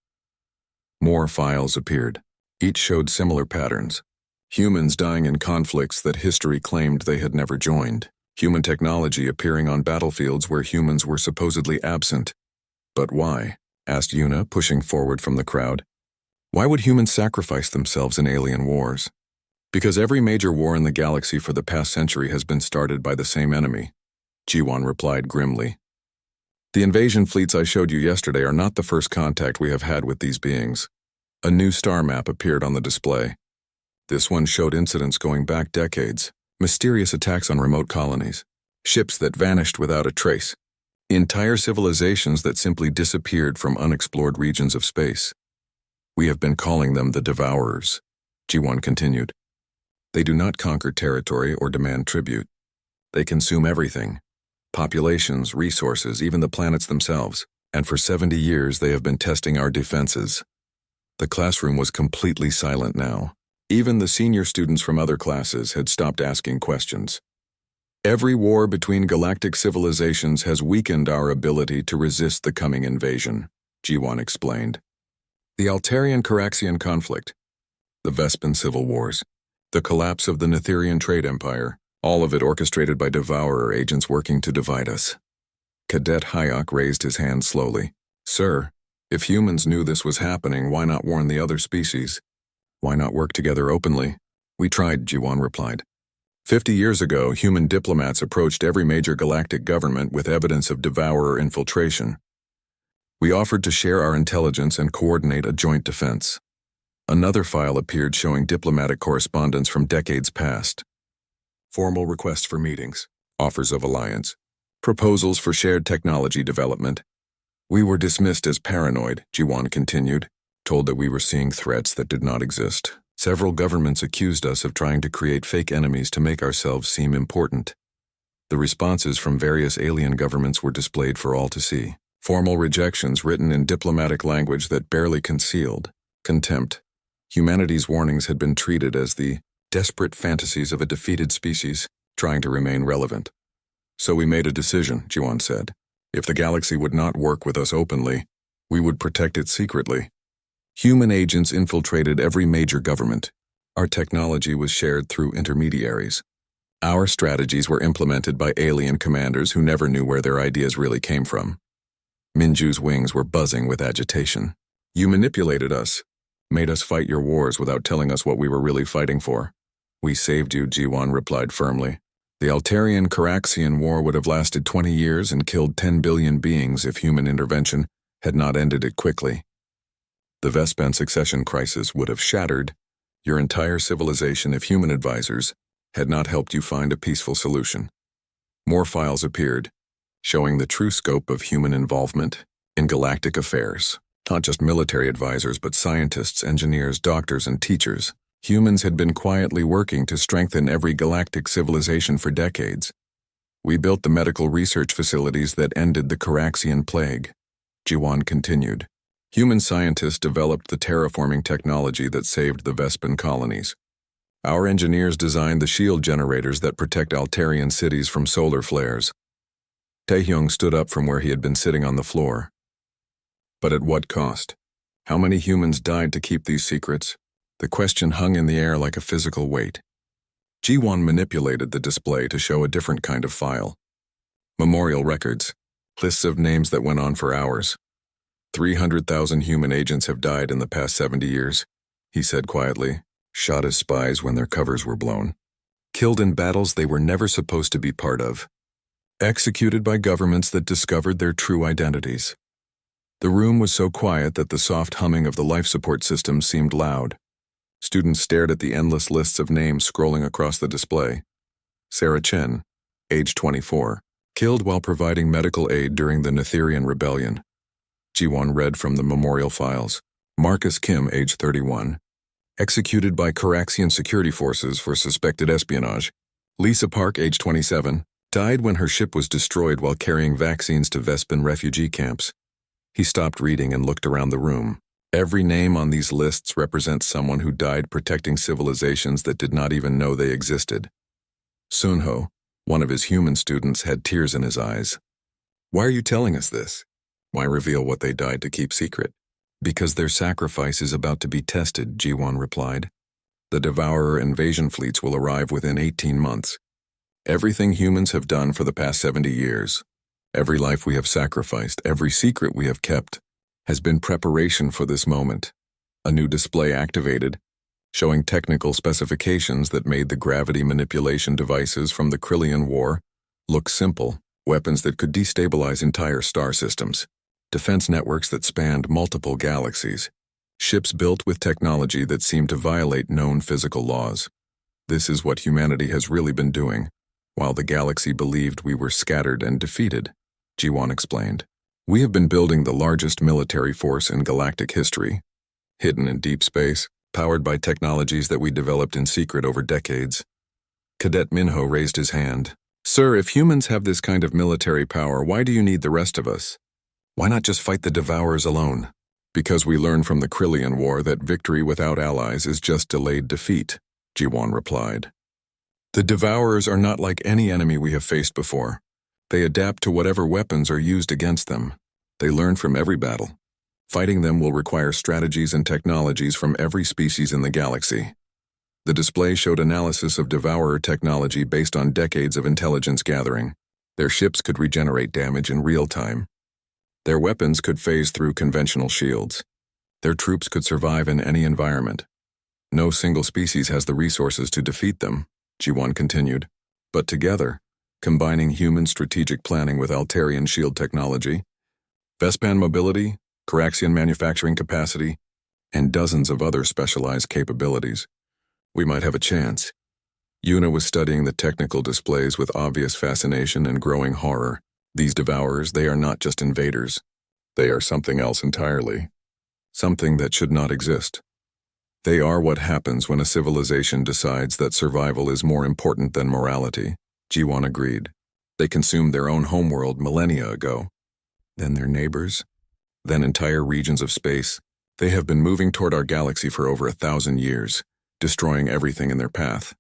More files appeared. Each showed similar patterns. Humans dying in conflicts that history claimed they had never joined. Human technology appearing on battlefields where humans were supposedly absent. "But why?" asked Yuna, pushing forward from the crowd. "Why would humans sacrifice themselves in alien wars?" "Because every major war in the galaxy for the past century has been started by the same enemy," Jiwon replied grimly. "The invasion fleets I showed you yesterday are not the first contact we have had with these beings." A new star map appeared on the display. This one showed incidents going back decades. Mysterious attacks on remote colonies. Ships that vanished without a trace. Entire civilizations that simply disappeared from unexplored regions of space. "We have been calling them the Devourers," Jiwon continued. "They do not conquer territory or demand tribute. They consume everything. Populations, resources, even the planets themselves. And for 70 years they have been testing our defenses." The classroom was completely silent now. Even the senior students from other classes had stopped asking questions. "Every war between galactic civilizations has weakened our ability to resist the coming invasion," Jiwon explained. "The Altarian-Caraxian conflict, the Vespan civil wars, the collapse of the Netherian trade empire, all of it orchestrated by Devourer agents working to divide us." Cadet Hayok raised his hand slowly. "Sir, if humans knew this was happening, why not warn the other species? Why not work together openly?" "We tried," Jiwon replied. 50 years ago, human diplomats approached every major galactic government with evidence of Devourer infiltration. We offered to share our intelligence and coordinate a joint defense. Another file appeared showing diplomatic correspondence from decades past. Formal requests for meetings, offers of alliance, proposals for shared technology development. "We were dismissed as paranoid," Jiwon continued. told that we were seeing threats that did not exist. Several governments accused us of trying to create fake enemies to make ourselves seem important. The responses from various alien governments were displayed for all to see. Formal rejections written in diplomatic language that barely concealed contempt. Humanity's warnings had been treated as the desperate fantasies of a defeated species trying to remain relevant. So we made a decision, Jiwan said. If the galaxy would not work with us openly, we would protect it secretly. Human agents infiltrated every major government. Our technology was shared through intermediaries. Our strategies were implemented by alien commanders who never knew where their ideas really came from. Minju's wings were buzzing with agitation. You manipulated us, made us fight your wars without telling us what we were really fighting for. We saved you, Jiwan replied firmly. The Altarian-Caraxian War would have lasted 20 years and killed 10 billion beings if human intervention had not ended it quickly. The Vespan succession crisis would have shattered your entire civilization if human advisors had not helped you find a peaceful solution. More files appeared, showing the true scope of human involvement in galactic affairs. Not just military advisors, but scientists, engineers, doctors, and teachers. Humans had been quietly working to strengthen every galactic civilization for decades. We built the medical research facilities that ended the Caraxian plague. Jiwan continued. Human scientists developed the terraforming technology that saved the Vespan colonies. Our engineers designed the shield generators that protect Altarian cities from solar flares. Taehyung stood up from where he had been sitting on the floor. But at what cost? How many humans died to keep these secrets? The question hung in the air like a physical weight. Jiwan manipulated the display to show a different kind of file. Memorial records, lists of names that went on for hours. 300,000 human agents have died in the past 70 years, he said quietly, shot as spies when their covers were blown. Killed in battles they were never supposed to be part of. Executed by governments that discovered their true identities. The room was so quiet that the soft humming of the life support system seemed loud. Students stared at the endless lists of names scrolling across the display. Sarah Chen, age 24, killed while providing medical aid during the Netherian Rebellion. Jiwan read from the memorial files. Marcus Kim, age 31, executed by Caraxian security forces for suspected espionage. Lisa Park, age 27, died when her ship was destroyed while carrying vaccines to Vespan refugee camps. He stopped reading and looked around the room. Every name on these lists represents someone who died protecting civilizations that did not even know they existed. Sunho, one of his human students, had tears in his eyes. Why are you telling us this? Why reveal what they died to keep secret? Because their sacrifice is about to be tested, Jiwan replied. The Devourer invasion fleets will arrive within 18 months. Everything humans have done for the past 70 years, every life we have sacrificed, every secret we have kept, has been preparation for this moment. A new display activated, showing technical specifications that made the gravity manipulation devices from the Krillian War look simple, weapons that could destabilize entire star systems, defense networks that spanned multiple galaxies, ships built with technology that seemed to violate known physical laws. This is what humanity has really been doing, while the galaxy believed we were scattered and defeated, Jiwan explained. We have been building the largest military force in galactic history, hidden in deep space, powered by technologies that we developed in secret over decades. Cadet Minho raised his hand. Sir, if humans have this kind of military power, why do you need the rest of us? Why not just fight the Devourers alone? Because we learned from the Krillian War that victory without allies is just delayed defeat, Jiwan replied. The Devourers are not like any enemy we have faced before. They adapt to whatever weapons are used against them. They learn from every battle. Fighting them will require strategies and technologies from every species in the galaxy. The display showed analysis of Devourer technology based on decades of intelligence gathering. Their ships could regenerate damage in real time. Their weapons could phase through conventional shields. Their troops could survive in any environment. No single species has the resources to defeat them, Jiwan continued. But together, combining human strategic planning with Altarian shield technology, Vespan mobility, Caraxian manufacturing capacity, and dozens of other specialized capabilities, we might have a chance. Yuna was studying the technical displays with obvious fascination and growing horror. These Devourers, they are not just invaders. They are something else entirely. something that should not exist. They are what happens when a civilization decides that survival is more important than morality, Jiwon agreed. They consumed their own homeworld millennia ago. Then their neighbors, then entire regions of space. They have been moving toward our galaxy for over 1,000 years, destroying everything in their path.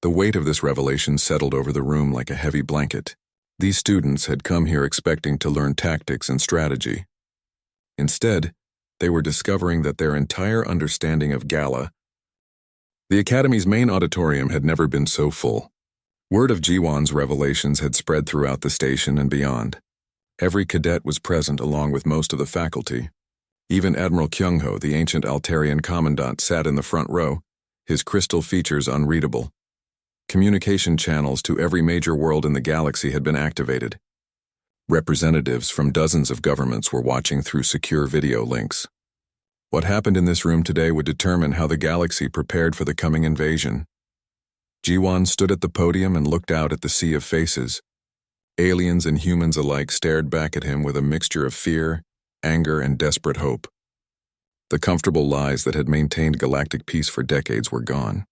The weight of this revelation settled over the room like a heavy blanket. These students had come here expecting to learn tactics and strategy. Instead, they were discovering that their entire understanding of Gala, the Academy's main auditorium, had never been so full. Word of Jiwon's revelations had spread throughout the station and beyond. Every cadet was present along with most of the faculty. Even Admiral Kyung-ho, the ancient Altarian commandant, sat in the front row, his crystal features unreadable. Communication channels to every major world in the galaxy had been activated. Representatives from dozens of governments were watching through secure video links. What happened in this room today would determine how the galaxy prepared for the coming invasion. Jiwon stood at the podium and looked out at the sea of faces. Aliens and humans alike stared back at him with a mixture of fear, anger, and desperate hope. The comfortable lies that had maintained galactic peace for decades were gone.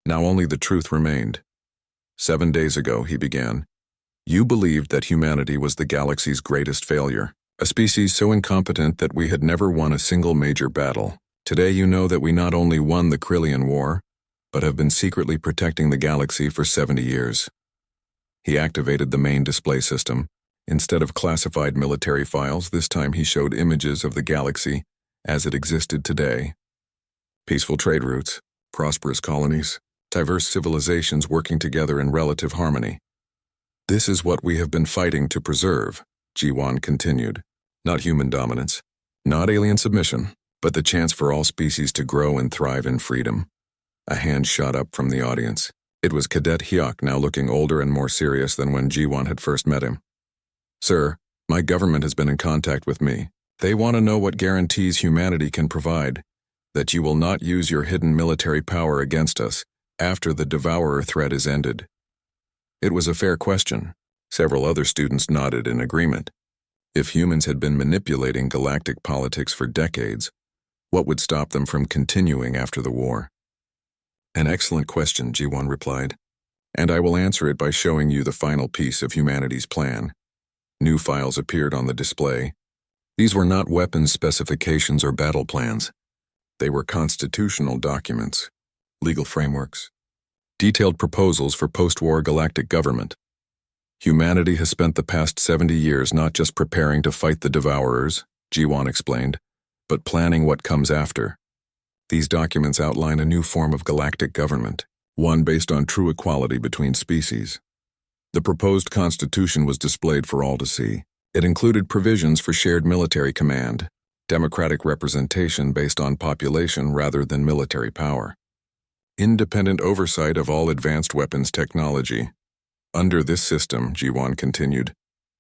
Now only the truth remained. 7 days ago, he began. You believed that humanity was the galaxy's greatest failure, a species so incompetent that we had never won a single major battle. Today you know that we not only won the Krillian War, but have been secretly protecting the galaxy for 70 years. He activated the main display system. Instead of classified military files, this time he showed images of the galaxy as it existed today. Peaceful trade routes, prosperous colonies, diverse civilizations working together in relative harmony. This is what we have been fighting to preserve, Jiwon continued. Not human dominance, not alien submission, but the chance for all species to grow and thrive in freedom. A hand shot up from the audience. It was Cadet Hyuk, now looking older and more serious than when Jiwon had first met him. Sir, my government has been in contact with me. They want to know what guarantees humanity can provide, that you will not use your hidden military power against us after the Devourer threat is ended. It was a fair question. Several other students nodded in agreement. If humans had been manipulating galactic politics for decades, what would stop them from continuing after the war? An excellent question, Jiwon replied, and I will answer it by showing you the final piece of humanity's plan. New files appeared on the display. These were not weapons specifications or battle plans. They were constitutional documents, legal frameworks, detailed proposals for post-war galactic government. Humanity has spent the past 70 years not just preparing to fight the Devourers, Jiwon explained, but planning what comes after. These documents outline a new form of galactic government, one based on true equality between species. The proposed constitution was displayed for all to see. It included provisions for shared military command, democratic representation based on population rather than military power, independent oversight of all advanced weapons technology. Under this system, Jiwon continued,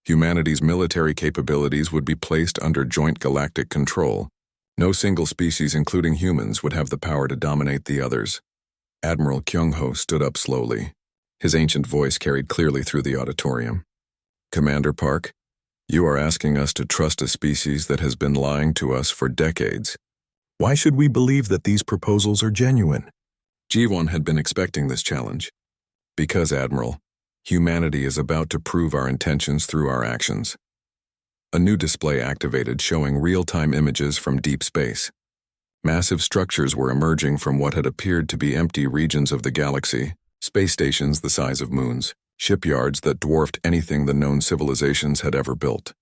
humanity's military capabilities would be placed under joint galactic control. No single species, including humans, would have the power to dominate the others. Admiral Kyung-ho stood up slowly. His ancient voice carried clearly through the auditorium. Commander Park, you are asking us to trust a species that has been lying to us for decades. Why should we believe that these proposals are genuine? Jiwon had been expecting this challenge. Because, Admiral, humanity is about to prove our intentions through our actions. A new display activated showing real-time images from deep space. Massive structures were emerging from what had appeared to be empty regions of the galaxy, space stations the size of moons, shipyards that dwarfed anything the known civilizations had ever built.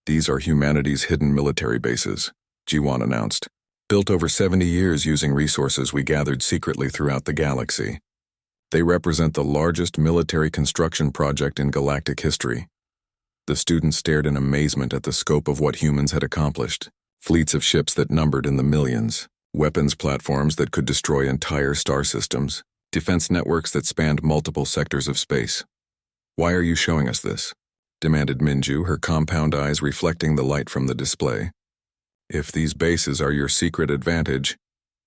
These are humanity's hidden military bases, Jiwon announced, built over 70 years using resources we gathered secretly throughout the galaxy. They represent the largest military construction project in galactic history. The students stared in amazement at the scope of what humans had accomplished. Fleets of ships that numbered in the millions, weapons platforms that could destroy entire star systems, defense networks that spanned multiple sectors of space. Why are you showing us this? Demanded Minju, her compound eyes reflecting the light from the display. If these bases are your secret advantage,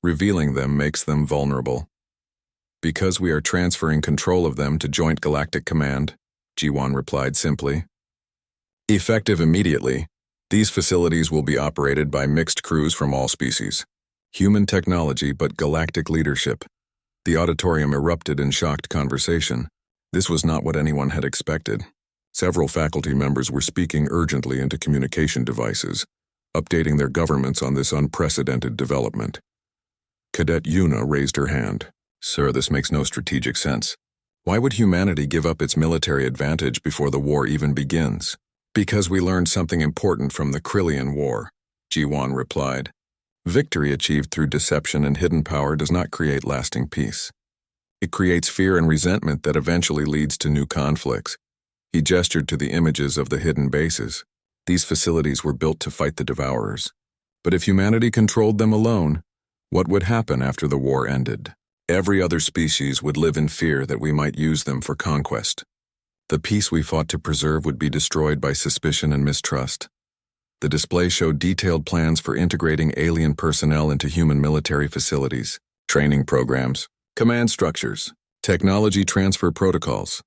revealing them makes them vulnerable. Because we are transferring control of them to Joint Galactic Command, Jiwon replied simply. Effective immediately, These facilities will be operated by mixed crews from all species. Human technology but galactic leadership. The auditorium erupted in shocked conversation. This was not what anyone had expected. Several faculty members were speaking urgently into communication devices, updating their governments on this unprecedented development. Cadet Yuna raised her hand. Sir, this makes no strategic sense. Why would humanity give up its military advantage before the war even begins? Because we learned something important from the Krillian War, Ji-Wan replied. Victory achieved through deception and hidden power does not create lasting peace. It creates fear and resentment that eventually leads to new conflicts. He gestured to the images of the hidden bases. These facilities were built to fight the Devourers. But if humanity controlled them alone, what would happen after the war ended? Every other species would live in fear that we might use them for conquest. The peace we fought to preserve would be destroyed by suspicion and mistrust. The display showed detailed plans for integrating alien personnel into human military facilities, training programs, command structures, technology transfer protocols.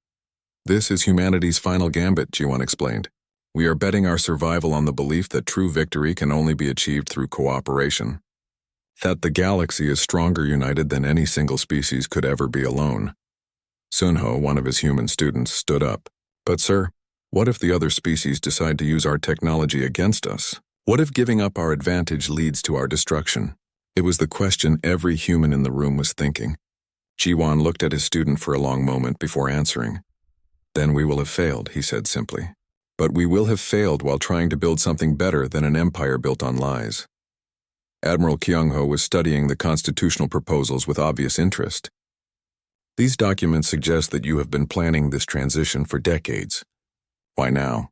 This is humanity's final gambit, Ji-Wan explained. We are betting our survival on the belief that true victory can only be achieved through cooperation. That the galaxy is stronger united than any single species could ever be alone. Sunho, one of his human students, stood up. But sir, what if the other species decide to use our technology against us? What if giving up our advantage leads to our destruction? It was the question every human in the room was thinking. Ji-Wan looked at his student for a long moment before answering. Then we will have failed, he said simply. But we will have failed while trying to build something better than an empire built on lies. Admiral Kyung-ho was studying the constitutional proposals with obvious interest. These documents suggest that you have been planning this transition for decades. Why now?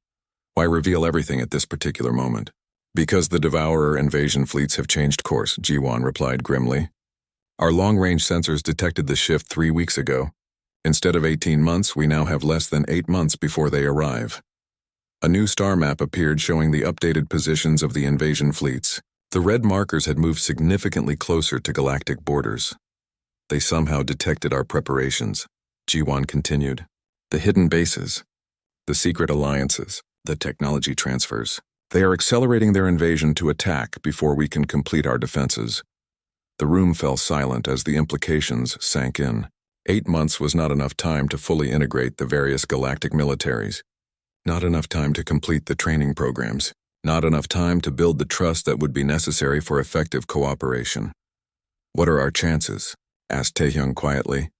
Why reveal everything at this particular moment? Because the Devourer invasion fleets have changed course, Ji-Wan replied grimly. Our long-range sensors detected the shift 3 weeks ago. Instead of 18 months, we now have less than 8 months before they arrive. A new star map appeared showing the updated positions of the invasion fleets. The red markers had moved significantly closer to galactic borders. They somehow detected our preparations, Ji-Wan continued. The hidden bases, the secret alliances, the technology transfers. They are accelerating their invasion to attack before we can complete our defenses. The room fell silent as the implications sank in. 8 months was not enough time to fully integrate the various galactic militaries. Not enough time to complete the training programs. Not enough time to build the trust that would be necessary for effective cooperation. What are our chances? Asked Taehyung quietly.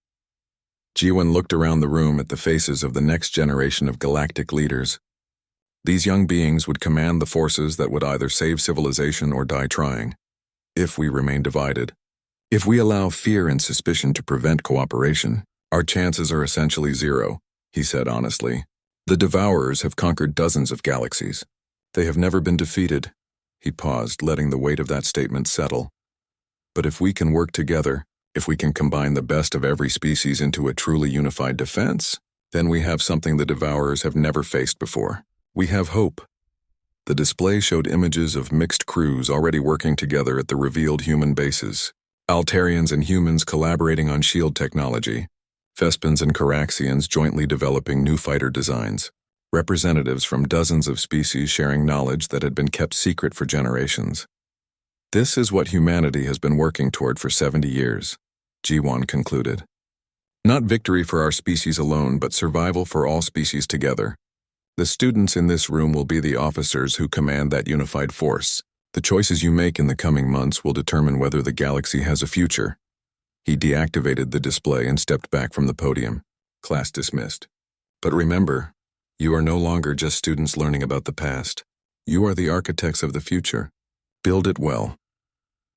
Ji-Wan looked around the room at the faces of the next generation of galactic leaders. These young beings would command the forces that would either save civilization or die trying. If we remain divided, if we allow fear and suspicion to prevent cooperation, our chances are essentially zero, he said honestly. The Devourers have conquered dozens of galaxies. They have never been defeated. He paused, letting the weight of that statement settle. But if we can work together, if we can combine the best of every species into a truly unified defense, then we have something the Devourers have never faced before. We have hope. The display showed images of mixed crews already working together at the revealed human bases. Altarians and humans collaborating on shield technology. Vespans and Caraxians jointly developing new fighter designs. Representatives from dozens of species sharing knowledge that had been kept secret for generations. This is what humanity has been working toward for 70 years, Ji-Wan concluded. Not victory for our species alone, but survival for all species together. The students in this room will be the officers who command that unified force. The choices you make in the coming months will determine whether the galaxy has a future. He deactivated the display and stepped back from the podium. Class dismissed. But remember, you are no longer just students learning about the past. You are the architects of the future. Build it well.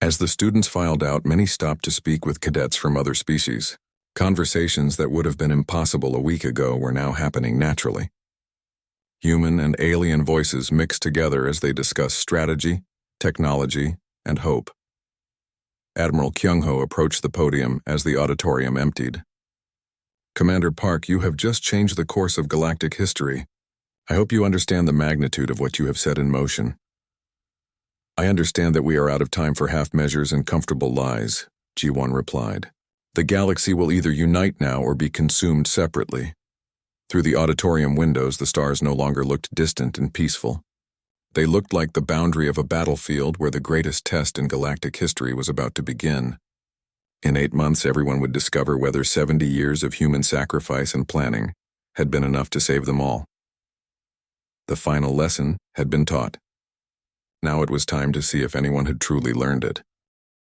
As the students filed out, many stopped to speak with cadets from other species. Conversations that would have been impossible a week ago were now happening naturally. Human and alien voices mixed together as they discussed strategy, technology, and hope. Admiral Kyung-ho approached the podium as the auditorium emptied. Commander Park, you have just changed the course of galactic history. I hope you understand the magnitude of what you have set in motion. I understand that we are out of time for half measures and comfortable lies, Ji-Wan replied. The galaxy will either unite now or be consumed separately. Through the auditorium windows, the stars no longer looked distant and peaceful. They looked like the boundary of a battlefield where the greatest test in galactic history was about to begin. In 8 months, everyone would discover whether 70 years of human sacrifice and planning had been enough to save them all. The final lesson had been taught. Now it was time to see if anyone had truly learned it.